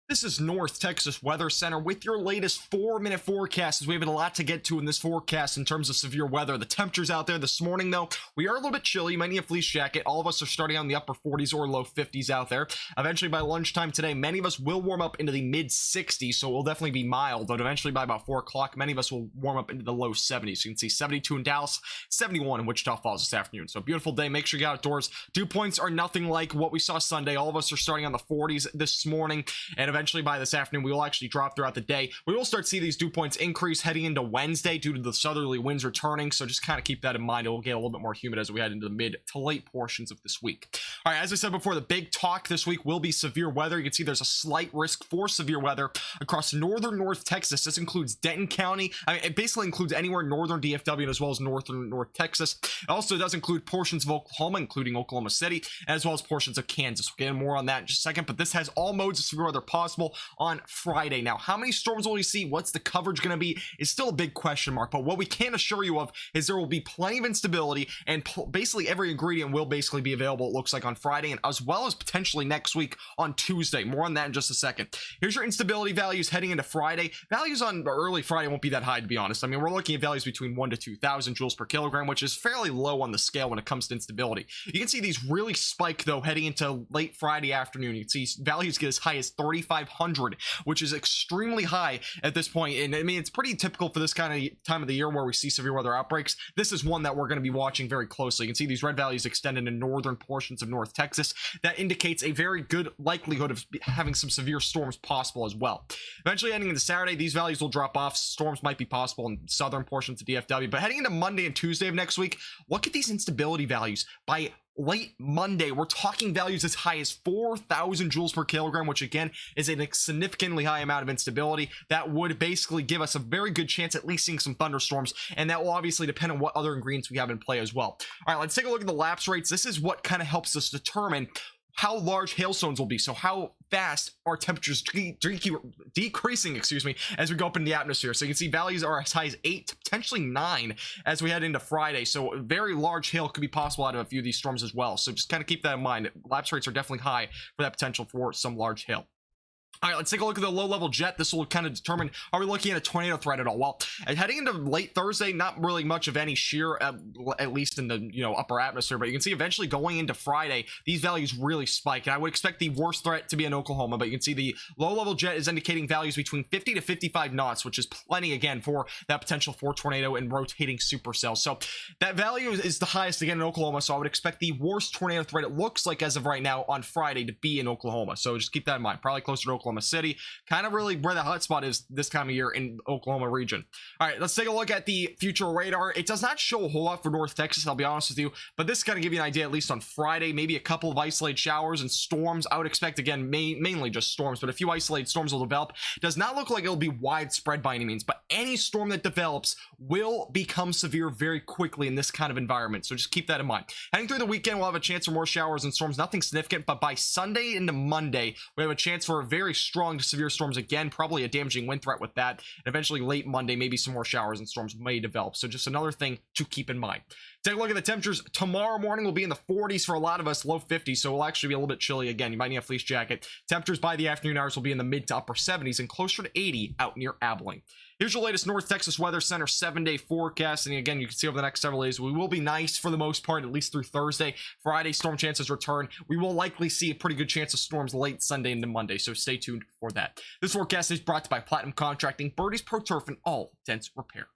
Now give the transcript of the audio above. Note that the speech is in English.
This is North Texas Weather Center with your latest 4-minute forecast, as we have a lot to get to in this forecast in terms of severe weather. The temperatures out there this morning, though, we are a little bit chilly. You might need a fleece jacket. All of us are starting out in the upper 40s or low 50s out there. Eventually, by lunchtime today, many of us will warm up into the mid 60s, so it will definitely be mild. But eventually, by about 4 o'clock, many of us will warm up into the low 70s. You can see 72 in Dallas, 71 in Wichita Falls this afternoon. So, beautiful day. Make sure you get outdoors. Dew points are nothing like what we saw Sunday. All of us are starting on the 40s this morning, and eventually by this afternoon, we will actually drop throughout the day. We will start to see these dew points increase heading into Wednesday due to the southerly winds returning, so just kind of keep that in mind. It will get a little bit more humid as we head into the mid to late portions of this week. All right, as I said before, the big talk this week will be severe weather. You can see there's a slight risk for severe weather across northern North Texas. This includes Denton County. It basically includes anywhere in northern DFW as well as northern North Texas. It also does include portions of Oklahoma, including Oklahoma City, as well as portions of Kansas. We'll get more on that in just a second, but this has all modes of severe weather possible on Friday. Now, how many storms will we see? What's the coverage going to be? Is still a big question mark, but what we can assure you of is there will be plenty of instability, and basically every ingredient will basically be available, it looks like, on Friday, and as well as potentially next week on Tuesday. More on that in just a second. Here's your instability values heading into Friday. Values on early Friday won't be that high, to be honest. I mean, we're looking at values between 1 to 2,000 joules per kilogram, which is fairly low on the scale when it comes to instability. You can see these really spike, though, heading into late Friday afternoon. You can see values get as high as 3,500, which is extremely high at this point. And I mean, it's pretty typical for this kind of time of the year where we see severe weather outbreaks. This is one that we're going to be watching very closely. You can see these red values extend into northern portions of North Texas. That indicates a very good likelihood of having some severe storms possible as well. Eventually, heading into Saturday, these values will drop off. Storms might be possible in southern portions of DFW. But heading into Monday and Tuesday of next week, look at these instability values. By late Monday, we're talking values as high as 4,000 joules per kilogram, which again is a significantly high amount of instability that would basically give us a very good chance at least seeing some thunderstorms, and that will obviously depend on what other ingredients we have in play as well. All right, let's take a look at the lapse rates. This is what kind of helps us determine how large hailstones will be, so how fast are temperatures decreasing, as we go up in the atmosphere. So you can see values are as high as 8 to potentially 9 as we head into Friday. So very large hail could be possible out of a few of these storms as well. So just kind of keep that in mind. Lapse rates are definitely high for that potential for some large hail. All right, let's take a look at the low-level jet. This will kind of determine, are we looking at a tornado threat at all? Well, heading into late Thursday, not really much of any shear, at least in the upper atmosphere. But you can see eventually going into Friday, these values really spike. And I would expect the worst threat to be in Oklahoma. But you can see the low-level jet is indicating values between 50 to 55 knots, which is plenty, again, for that potential for tornado and rotating supercells. So that value is the highest, again, in Oklahoma. So I would expect the worst tornado threat, it looks like, as of right now on Friday, to be in Oklahoma. So just keep that in mind. Probably closer to Oklahoma City, kind of really where the hotspot is this time of year in Oklahoma region. All right, let's take a look at the future radar. It does not show a whole lot for North Texas, I'll be honest with you, but this is going to give you an idea, at least on Friday, maybe a couple of isolated showers and storms. I would expect, again, mainly just storms, but a few isolated storms will develop. It does not look like it'll be widespread by any means, but any storm that develops will become severe very quickly in this kind of environment, so just keep that in mind. Heading through the weekend, we'll have a chance for more showers and storms, nothing significant, but by Sunday into Monday, we have a chance for a very strong to severe storms again, probably a damaging wind threat with that, and eventually late Monday, maybe some more showers and storms may develop. So just another thing to keep in mind. Take a look at the temperatures. Tomorrow morning will be in the 40s for a lot of us, low 50s, so it'll actually be a little bit chilly again. You might need a fleece jacket. Temperatures by the afternoon hours will be in the mid to upper 70s and closer to 80 out near Abilene. Here's your latest North Texas Weather Center 7-day forecast. And again, you can see over the next several days, we will be nice for the most part, at least through Thursday. Friday, storm chances return. We will likely see a pretty good chance of storms late Sunday into Monday, so stay tuned for that. This forecast is brought to you by Platinum Contracting, Birdie's Pro Turf, and All Dents Repair.